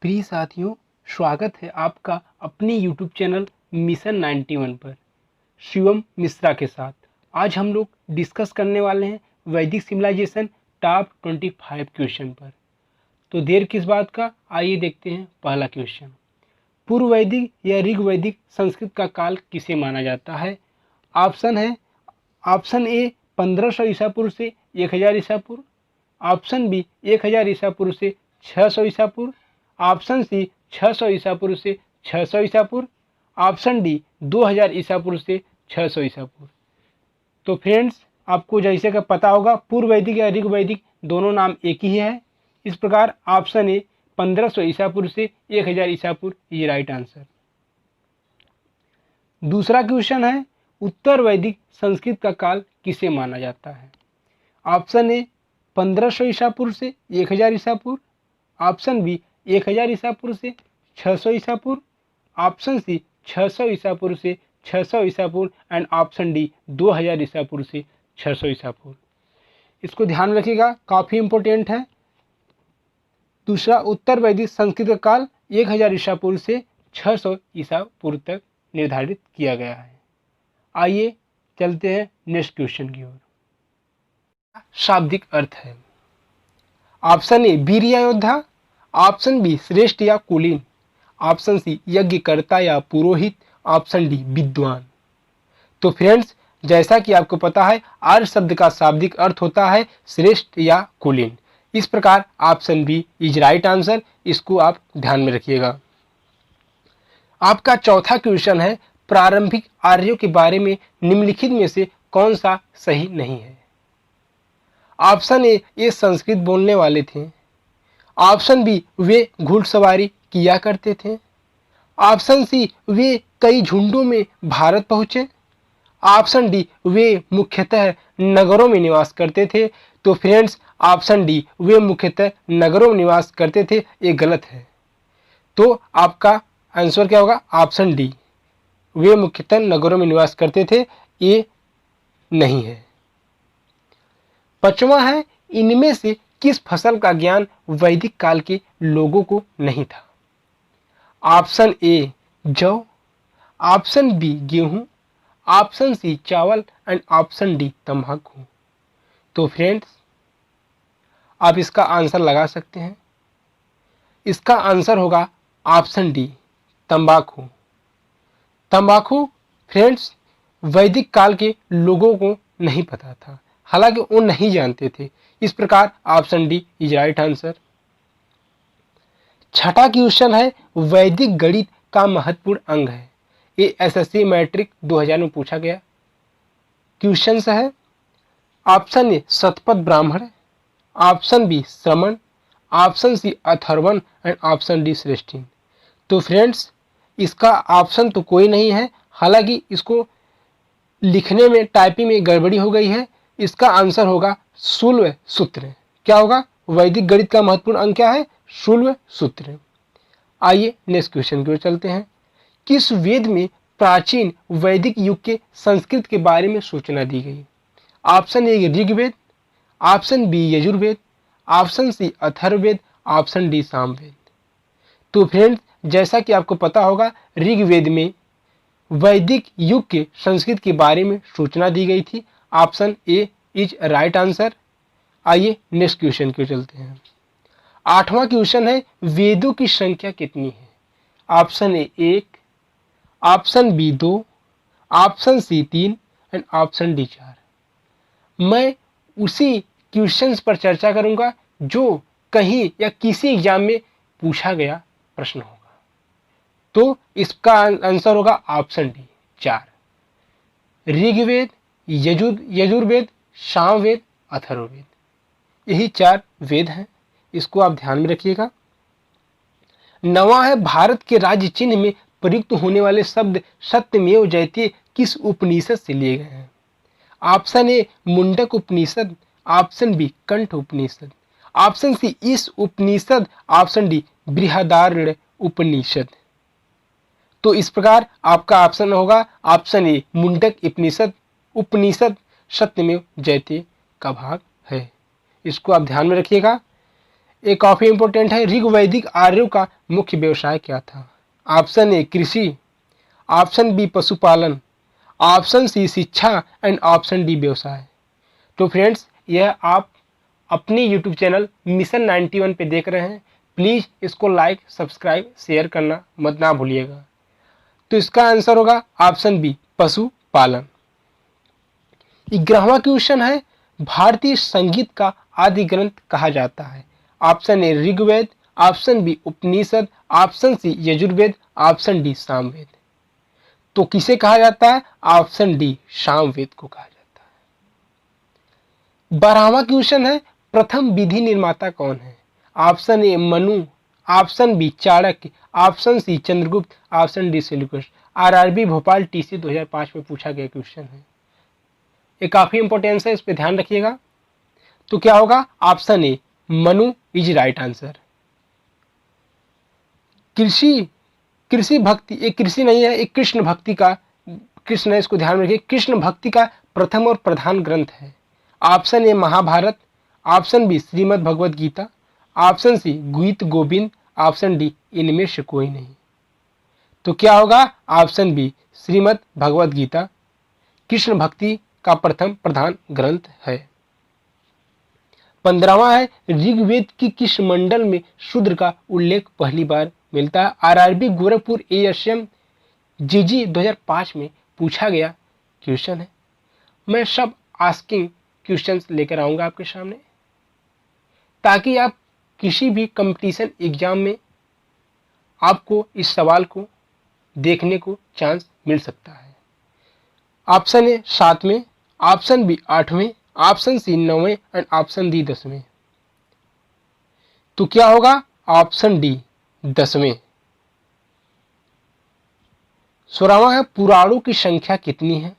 प्रिय साथियों, स्वागत है आपका अपने YouTube चैनल मिशन 91 पर शिवम मिश्रा के साथ। आज हम लोग डिस्कस करने वाले हैं वैदिक सिविलाइजेशन टॉप 25 क्वेश्चन पर। तो देर किस बात का, आइए देखते हैं पहला क्वेश्चन। पूर्व वैदिक या ऋग वैदिक संस्कृत का काल किसे माना जाता है? ऑप्शन है ऑप्शन ए 1500 ईसा पूर्व से 1000 ईसा पूर्व, ऑप्शन बी 1000 ईसा पूर्व से 600 ईसा पूर्व, ऑप्शन सी 600 ईसा पूर्व से 600 ईसा पूर्व, ऑप्शन डी 2000 ईसा पूर्व से 600 ईसा पूर्व। तो फ्रेंड्स, आपको जैसे का पता होगा पूर्व वैदिक या ऋग वैदिक दोनों नाम एक ही है। इस प्रकार ऑप्शन ए 1500 ईसा पूर्व से 1000 ईसा पूर्व ये राइट आंसर। दूसरा क्वेश्चन है उत्तर वैदिक संस्कृत का काल किसे माना जाता है? ऑप्शन ए 1500 ईसा पूर्व से 1000 ईसा पूर्व, ऑप्शन बी 1000 ईसा पूर्व से 600 ईसा पूर्व, ऑप्शन सी 600 ईसा पूर्व से 600 ईसा पूर्व एंड ऑप्शन डी 2000 ईसा पूर्व से 600 ईसा पूर्व। इसको ध्यान में रखिएगा, काफ़ी इंपॉर्टेंट है। दूसरा, उत्तर वैदिक संस्कृत का काल 1000 ईसा पूर्व से 600 ईसा पूर्व तक निर्धारित किया गया है। आइए चलते हैं नेक्स्ट क्वेश्चन की ओर। शाब्दिक अर्थ है। ऑप्शन ए वीर या योद्धा, ऑप्शन बी श्रेष्ठ या कुलीन, ऑप्शन सी यज्ञकर्ता या पुरोहित, ऑप्शन डी विद्वान। तो फ्रेंड्स, जैसा कि आपको पता है आर्य शब्द का शाब्दिक अर्थ होता है श्रेष्ठ या कुलीन। इस प्रकार option B is right answer. इसको आप ध्यान में रखिएगा। आपका चौथा क्वेश्चन है प्रारंभिक आर्यों के बारे में निम्नलिखित में से कौन सा सही नहीं है? ऑप्शन ए ये संस्कृत बोलने वाले थे, ऑप्शन बी वे घुड़सवारी किया करते थे, ऑप्शन सी वे कई झुंडों में भारत पहुंचे, ऑप्शन डी वे मुख्यतः नगरों में निवास करते थे। तो फ्रेंड्स, ऑप्शन डी वे मुख्यतः नगरों में निवास करते थे ये गलत है। तो आपका आंसर क्या होगा? ऑप्शन डी वे मुख्यतः नगरों में निवास करते थे, ये नहीं है। पांचवा है इनमें से किस फसल का ज्ञान वैदिक काल के लोगों को नहीं था? ऑप्शन ए जौ, ऑप्शन बी गेहूं, ऑप्शन सी चावल एंड ऑप्शन डी तंबाकू। तो फ्रेंड्स, आप इसका आंसर लगा सकते हैं। इसका आंसर होगा ऑप्शन डी तंबाकू। तंबाकू फ्रेंड्स वैदिक काल के लोगों को नहीं पता था, हालांकि वो नहीं जानते थे। इस प्रकार option D is right answer. छठा क्वेश्चन है वैदिक गणित का महत्वपूर्ण अंग है। ये एसएससी मैट्रिक 2000 में पूछा गया क्वेश्चन है। Option A Shatapatha Brahmana, option B श्रमण, option C Atharvan and option D श्रेष्ठिन। तो फ्रेंड्स, इसका ऑप्शन तो कोई नहीं है, हालांकि इसको लिखने में टाइपिंग में गड़बड़ी हो गई है। इसका आंसर होगा शूल्व सूत्र। क्या होगा? वैदिक गणित का महत्वपूर्ण अंग क्या है? शूल्व सूत्र। आइए नेक्स्ट क्वेश्चन की ओर चलते हैं। किस वेद में प्राचीन वैदिक युग के संस्कृत के बारे में सूचना दी गई? Option A Rigveda, option B Yajurveda, option C Atharvaveda, option D Samaveda. तो फ्रेंड्स, जैसा कि आपको पता होगा ऋग्वेद में वैदिक युग के संस्कृत के बारे में सूचना दी गई थी। Option A is right answer. आइए नेक्स्ट क्वेश्चन की ओर चलते हैं। आठवां क्वेश्चन है वेदों की संख्या कितनी है? Option A 1, option B 2, option C 3 and option D 4। मैं उसी क्वेश्चंस पर चर्चा करूंगा जो कहीं या किसी एग्जाम में पूछा गया प्रश्न होगा। तो इसका आंसर होगा ऑप्शन डी 4। ऋग्वेद, यजुर्वेद, सामवेद, अथर्ववेद, यही 4 वेद हैं। इसको आप ध्यान में रखिएगा। नवा है भारत के राज्य चिन्ह में प्रयुक्त होने वाले शब्द सत्यमेव जयते किस उपनिषद से लिए गए हैं? Option A Mundaka Upanishad, option B Katha Upanishad, option C Isha Upanishad, option D Brihadaranyaka Upanishad. तो इस प्रकार आपका ऑप्शन होगा ऑप्शन ए मुंडक उपनिषद सत्यमेव जयते का भाग है। इसको आप ध्यान में रखिएगा। ये काफी इंपॉर्टेंट है। ऋग्वैदिक आर्यों का मुख्य व्यवसाय क्या था? ऑप्शन ए कृषि, ऑप्शन बी पशुपालन, ऑप्शन सी शिक्षा एंड ऑप्शन डी व्यवसाय। तो फ्रेंड्स, यह आप अपनी यूट्यूब चैनल मिशन 91 पे देख रहे हैं। प्लीज़ इसको लाइक, सब्सक्राइब, शेयर करना मत ना भूलिएगा। तो इसका आंसर होगा ऑप्शन बी पशुपालन। 11वां क्वेश्चन है, भारतीय संगीत का आदि ग्रंथ कहा जाता है? Option A Rigveda, option B Upanishad, option C Yajurveda, option D Samaveda. तो किसे कहा जाता है? ऑप्शन डी सामवेद को कहा जाता है। 12वां क्वेश्चन है, प्रथम विधि निर्माता कौन है? Option A Manu, option B Chanakya, option C Chandragupta, option D Seleucus. RRB Bhopal TC 2005 में पूछा गया क्वेश्चन है। ये काफी इंपॉर्टेंस है, इस पे ध्यान रखिएगा। तो क्या होगा? Option A Manu is right answer. कृषि भक्ति, एक कृषि नहीं है, एक कृष्ण भक्ति का, कृष्ण है, इसको ध्यान में रखिए। कृष्ण भक्ति का प्रथम और प्रधान ग्रंथ है। Option A Mahabharata, option B Shrimad Bhagavad Gita, option C Geet Govind, option D इनमें से कोई नहीं। तो क्या होगा? ऑप्शन बी श्रीमद् भगवद गीता कृष्ण भक्ति का प्रथम प्रधान ग्रंथ है। 15वां है, ऋग्वेद की किस मंडल में शूद्र का उल्लेख पहली बार मिलता है? आरआरबी गोरखपुर एएसएम जीजी 2005 में पूछा गया क्वेश्चन है। मैं सब आस्किंग क्वेश्चंस लेकर आऊंगा आपके सामने, ताकि आप किसी भी कंपटीशन एग्जाम में आपको इस सवाल को देखने को चांस मिल सकता है। ऑप्शन ए 7वें, ऑप्शन बी 8वें, ऑप्शन सी 9वें एंड ऑप्शन डी 10वें। तो क्या होगा? ऑप्शन डी 10वें। 16वां है, पुराणों की संख्या कितनी है?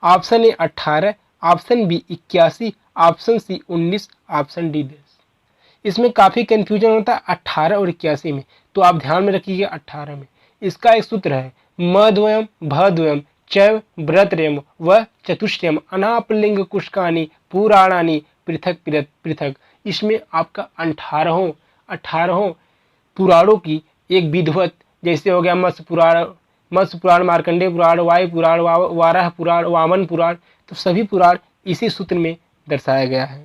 Option A 18, option B 81, option C 19, option D 10। इसमें काफी कंफ्यूजन होता है 18 और 81 में, तो आप ध्यान में रखिएगा 18 में। इसका एक सूत्र है मद्वयम भद्वयम चैव व्रतरेम व चतुष्टयम अनापलिंग कुष्कानि पुराणानि पृथक पृथक। इसमें आपका 18 पुराणों की एक विधिवत, जैसे हो गया मत्स्य पुराण, मार्कंडेय पुराण, वायु पुराण, वाराह पुराण, वामन पुराण, तो सभी पुराण इसी सूत्र में दर्शाया गया है।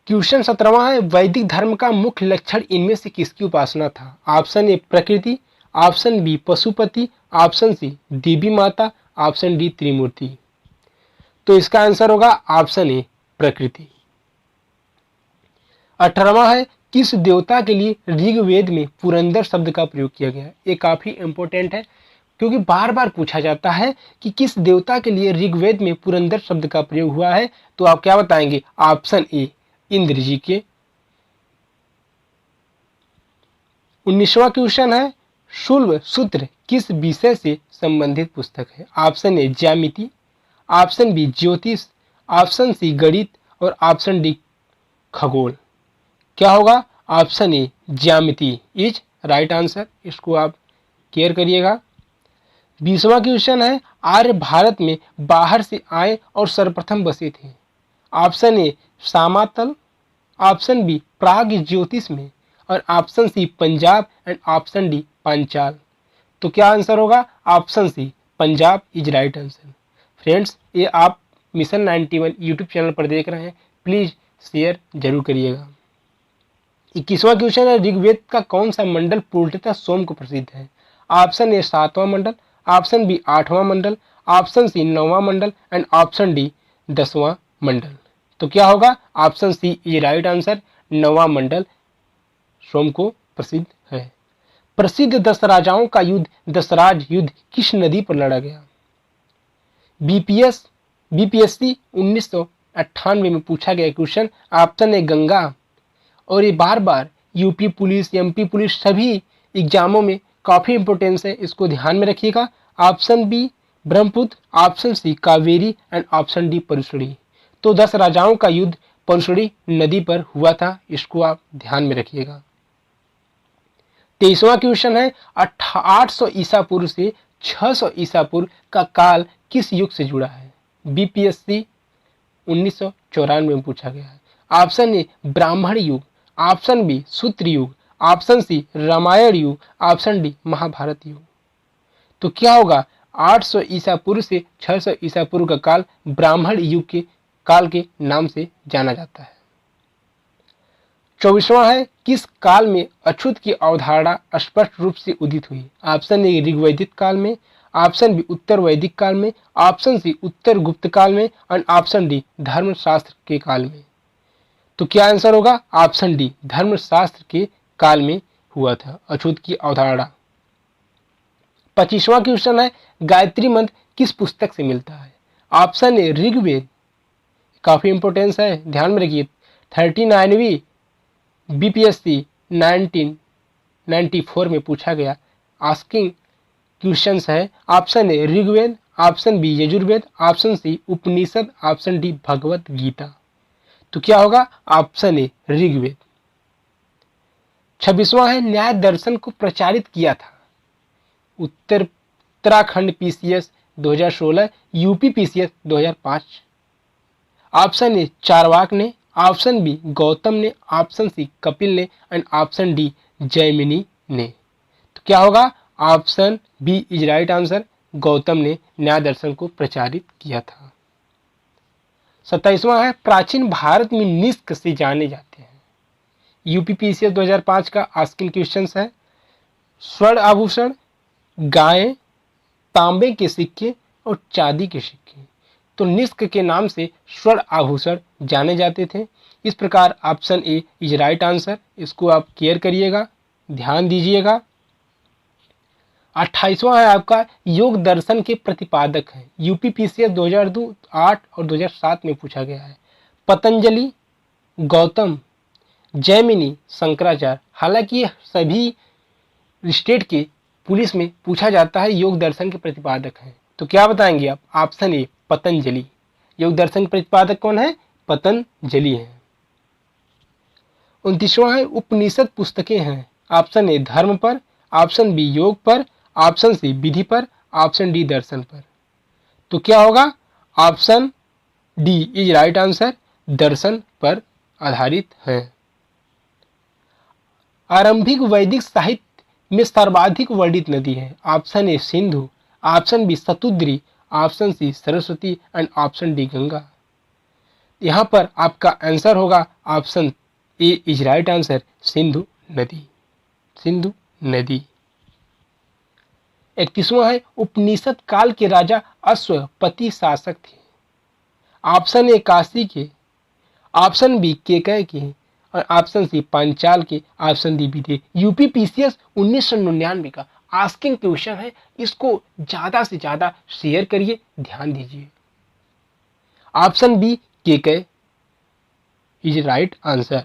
क्वेश्चन 17वां है, वैदिक धर्म का मुख्य लक्षण इनमें से किसकी उपासना था? ऑप्शन ए प्रकृति, option B Pashupati, option C देवी माता, ऑप्शन डी त्रिमूर्ति। तो इसका आंसर होगा ऑप्शन ए प्रकृति। 18वां है, किस देवता के लिए ऋग्वेद में पुरंदर शब्द का प्रयोग किया गया है? ये काफी इंपॉर्टेंट है, क्योंकि बार बार पूछा जाता है कि किस देवता के लिए ऋग्वेद में पुरंदर शब्द का प्रयोग हुआ है। तो आप क्या बताएंगे? ऑप्शन ए इंद्र जी के। 19वां क्वेश्चन है, शुल्ब सूत्र किस विषय से संबंधित पुस्तक है? ऑप्शन ए ज्यामिति, ऑप्शन बी ज्योतिष, ऑप्शन सी गणित और ऑप्शन डी खगोल। क्या होगा? ऑप्शन ए ज्यामिति इज राइट आंसर। इसको आप केयर करिएगा। 20वां क्वेश्चन है, आर्य भारत में बाहर से आए और सर्वप्रथम बसे थे? Option A Samatal, option B Prag Jyotish में और option C Punjab and option D Panchal. तो क्या आंसर होगा? Option C Punjab is right answer. Friends, ये आप मिशन 91 यूट्यूब चैनल पर देख रहे हैं, प्लीज शेयर जरूर करिएगा। 21वां क्वेश्चन है, ऋग्वेद का कौन सा मंडल पूर्णतः सोम को प्रसिद्ध है? ऑप्शन ए 7वां मंडल, ऑप्शन बी 8वां मंडल, ऑप्शन सी 9वां मंडल एंड ऑप्शन डी 10वां मंडल। तो क्या होगा? ऑप्शन सी ये राइट आंसर, 9वां मंडल सोम को प्रसिद्ध है। प्रसिद्ध 10 राजाओं का युद्ध दशराज युद्ध किस नदी पर लड़ा गया? बीपीएससी 1998 में पूछा गया क्वेश्चन। ऑप्शन ए गंगा, और ये बार बार यूपी पुलिस, एमपी पुलिस सभी एग्जामों में काफी इंपोर्टेंस है, इसको ध्यान में रखिएगा। Option B Brahmaputra, option C Kaveri and option D Parushni. तो 10 राजाओं का युद्ध परुशड़ी नदी पर हुआ था, इसको आप ध्यान में रखिएगा। 23वां क्वेश्चन है, 800 ईसा पूर्व से 600 ईसा पूर्व का काल किस युग से जुड़ा है? बीपीएससी 1994 में पूछा गया है। ऑप्शन ए ब्राह्मण युग, ऑप्शन बी सूत्र युग, ऑप्शन सी रामायण युग, ऑप्शन डी महाभारत युग। तो क्या होगा, 800 ईसा पूर्व से 600 ईसा पूर्व का काल ब्राह्मण युग के काल के नाम से जाना जाता है। 24वां है, किस काल में अछूत की अवधारणा स्पष्ट रूप से उदित हुई? ऑप्शन ए ऋग्वैदिक काल में, ऑप्शन बी उत्तर वैदिक काल में, ऑप्शन सी उत्तर गुप्त काल में और ऑप्शन डी धर्मशास्त्र के काल में। तो क्या आंसर होगा, ऑप्शन डी धर्मशास्त्र के काल में हुआ था अछूत की अवधारणा। 25वां क्वेश्चन है, गायत्री मंत्र किस पुस्तक से मिलता है? ऑप्शन ए ऋग्वेद, काफी इंपोर्टेंस है, ध्यान में रखिए। 39वीं बीपीएससी 1994 में पूछा गया आस्किंग क्वेश्चंस है। Option A Rigveda, option B Yajurveda, option C Upanishad, option D Bhagavad Gita. तो क्या होगा, ऑप्शन ए ऋग्वेद। 26वां है, न्याय दर्शन को प्रचारित किया था? Uttarakhand PCS 2016, UP PCS 2005। Option A Charvak ने, ऑप्शन बी गौतम ने, ऑप्शन सी कपिल ने एंड ऑप्शन डी जैमिनी ने। तो क्या होगा, option B is right answer, Gautam ने न्याय दर्शन को प्रचारित किया था। 27वां है, प्राचीन भारत में निष्क से जाने जाते हैं? यूपीपीसीएस 2005 का आस्किंग क्वेश्चन है। स्वर्ण आभूषण, गायें, तांबे के सिक्के और चांदी के सिक्के। तो निष्क के नाम से स्वर्ण आभूषण जाने जाते थे। इस प्रकार option A is right answer, इसको आप केयर करिएगा, ध्यान दीजिएगा। 28वां है आपका, योग दर्शन के प्रतिपादक हैं? यूपीपीसीएस 2002, 8 और 2007 में पूछा गया है। पतंजलि, गौतम, जैमिनी, शंकराचार्य। हालांकि ये सभी स्टेट के पुलिस में पूछा जाता है योग दर्शन के प्रतिपादक हैं। तो क्या बताएंगे आप, ऑप्शन ए पतंजलि। योग दर्शन के प्रतिपादक कौन है, पतंजलि है। 29वां है, उपनिषद पुस्तकें हैं? ऑप्शन ए धर्म पर, ऑप्शन बी योग पर, ऑप्शन सी विधि पर, ऑप्शन डी दर्शन पर। तो क्या होगा, option D is right answer, दर्शन पर आधारित है। आरंभिक वैदिक साहित्य में सर्वाधिक वर्णित नदी है? Option A Sindhu, option B Satudri, option C Saraswati and option D Ganga. यहां पर आपका आंसर होगा option A is right answer, Sindhu नदी, सिंधु नदी। 31वां है, उपनिषद काल के राजा अश्वपति शासक थे? ऑप्शन ए काशी के, ऑप्शन बी केकय के और ऑप्शन सी पांचाल के, ऑप्शन डी विदेह। यूपीपीसीएस 1999 का आस्किंग क्वेश्चन है, इसको ज्यादा से ज्यादा शेयर करिए, ध्यान दीजिए। Option B Kekaya is right answer.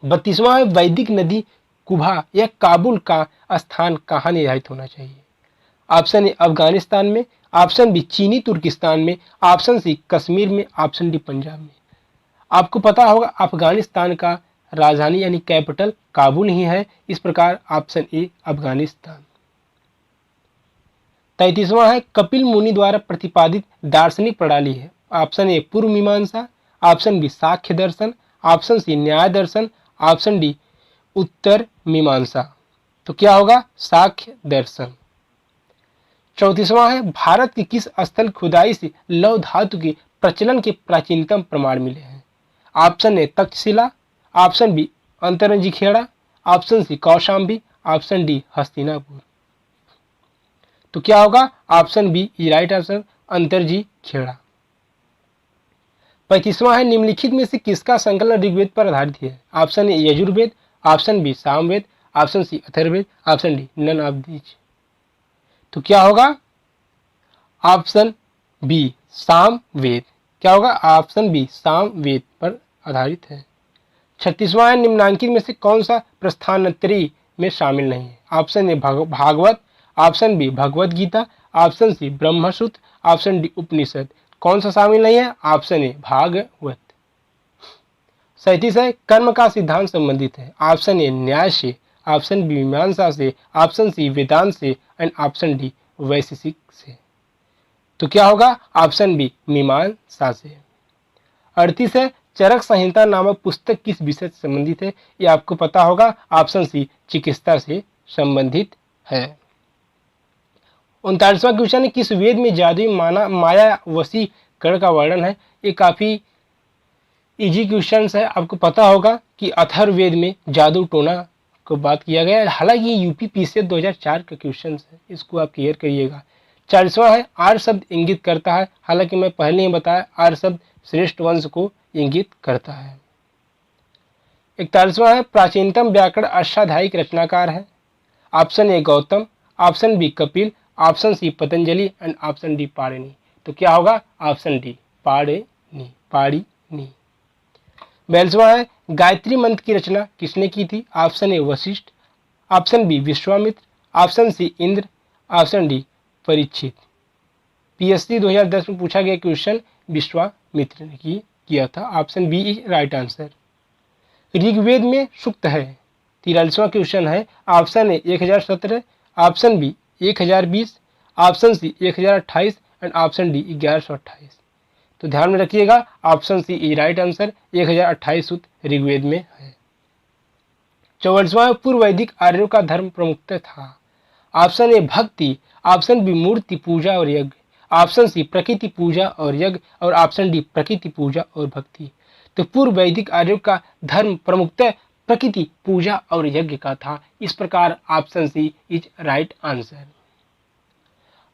32वां है, वैदिक नदी कुभा या काबुल का स्थान कहाँ निर्धारित होना चाहिए? ऑप्शन ए अफगानिस्तान में, ऑप्शन बी चीनी तुर्किस्तान में, ऑप्शन सी कश्मीर में, ऑप्शन डी पंजाब में। आपको पता होगा अफगानिस्तान का राजधानी यानी कैपिटल काबुल ही है, इस प्रकार ऑप्शन ए अफगानिस्तान। 33वां है, कपिल मुनि द्वारा प्रतिपादित दार्शनिक प्रणाली है? ऑप्शन ए पूर्व मीमांसा, ऑप्शन बी साख्य दर्शन, ऑप्शन सी न्याय दर्शन, ऑप्शन डी उत्तर मीमांसा। तो क्या होगा, साख्य दर्शन। 34वां है, भारत के किस स्थल खुदाई से लौह धातु के प्रचलन के प्राचीनतम प्रमाण मिले हैं? Option A Takshashila, option B Atranjikhera, option C Kaushambi, option D Hastinapur. तो क्या होगा, option B is right answer, Atranjikhera. 35वां है, निम्नलिखित में से किसका संकलन ऋग्वेद पर आधारित है? Option A Yajurveda, option B Samaveda, option C Atharvaveda, option D none of these. तो क्या होगा, ऑप्शन बी सामवेद। क्या होगा, ऑप्शन बी सामवेद पर आधारित है। 36वां है, निम्नांकित में से कौन सा प्रस्थानत्रयी में शामिल नहीं है? Option A Bhagavata, option B Bhagavad Gita, option C Brahmasutra, option D Upanishad. कौन सा शामिल नहीं है? Option A Bhagavat. 37 है, कर्म का सिद्धांत संबंधित है? ऑप्शन ए न्याय से, ऑप्शन बी मीमांसा से, ऑप्शन सी वेदांत से एंड ऑप्शन डी वैशेषिक से। तो क्या होगा, ऑप्शन बी मीमांसा से। 38 है, चरक संहिता नामक पुस्तक किस विषय से संबंधित है? ये आपको पता होगा, ऑप्शन सी चिकित्सा से संबंधित है। 39वां क्वेश्चन है, किस वेद में जादुई माया वशीकरण का वर्णन है? ये काफी इजी क्वेश्चन है, आपको पता होगा कि अथर्ववेद में जादू टोना को बात किया गया है। हालांकि यूपीपीसीएस 2004 का क्वेश्चन है, इसको आप क्लियर करिएगा। 40वां है, आर्य शब्द इंगित करता है। हालांकि मैं पहले ही बताया, आर्य शब्द श्रेष्ठ वंश को इंगित करता है। 41वां है, प्राचीनतम व्याकरण अष्टाध्यायी रचनाकार है। Option A Gautam, option B Kapil, option C Patanjali and option D Panini. तो क्या होगा? Option D Panini. 42वां है, गायत्री मंत्र की रचना किसने की थी? Option A Vashishtha, option B Vishwamitra, option C Indra, option D Parikshit. PSC 2010 में पूछा गया क्वेश्चन विश्वामित्र ने किया था। Option B is right answer. Rigveda में सूक्त है। 43वां क्वेश्चन है, option A 1017, option B 1020, option C 1028 and option D 1128। तो ध्यान में रखिएगा, option C is right answer. 1028 सूक्त ऋग्वेद में है। 44वां, पूर्व वैदिक आर्यों का धर्म प्रमुखतः था। ऑप्शन ए भक्ति, ऑप्शन बी मूर्ति पूजा और यज्ञ, ऑप्शन सी प्रकृति पूजा और यज्ञ और ऑप्शन डी प्रकृति पूजा और भक्ति। तो पूर्व वैदिक आर्यों का धर्म प्रमुखतः प्रकृति पूजा और यज्ञ का था। इस प्रकार option C is right answer.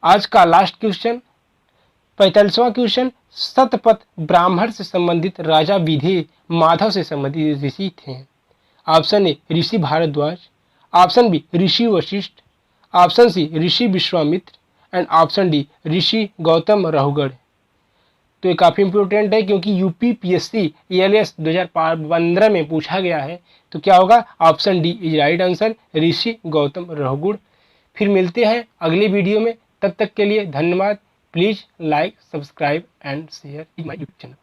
आज का लास्ट क्वेश्चन 45वां क्वेश्चन, शतपथ ब्राह्मण से संबंधित राजा विधेय माधव से संबंधित ऋषि थे। ऑप्शन ए ऋषि भारद्वाज, ऑप्शन बी ऋषि वशिष्ठ, ऑप्शन सी ऋषि विश्वामित्र एंड ऑप्शन डी ऋषि गौतम रहुगढ़। तो ये काफ़ी इंपॉर्टेंट है, क्योंकि यूपीपीएससी ELS 2015 में पूछा गया है। तो क्या होगा? Option D is right answer, ऋषि गौतम रहुगढ़। फिर मिलते हैं अगले वीडियो में, तब तक के लिए धन्यवाद। Please like, subscribe and share my YouTube channel.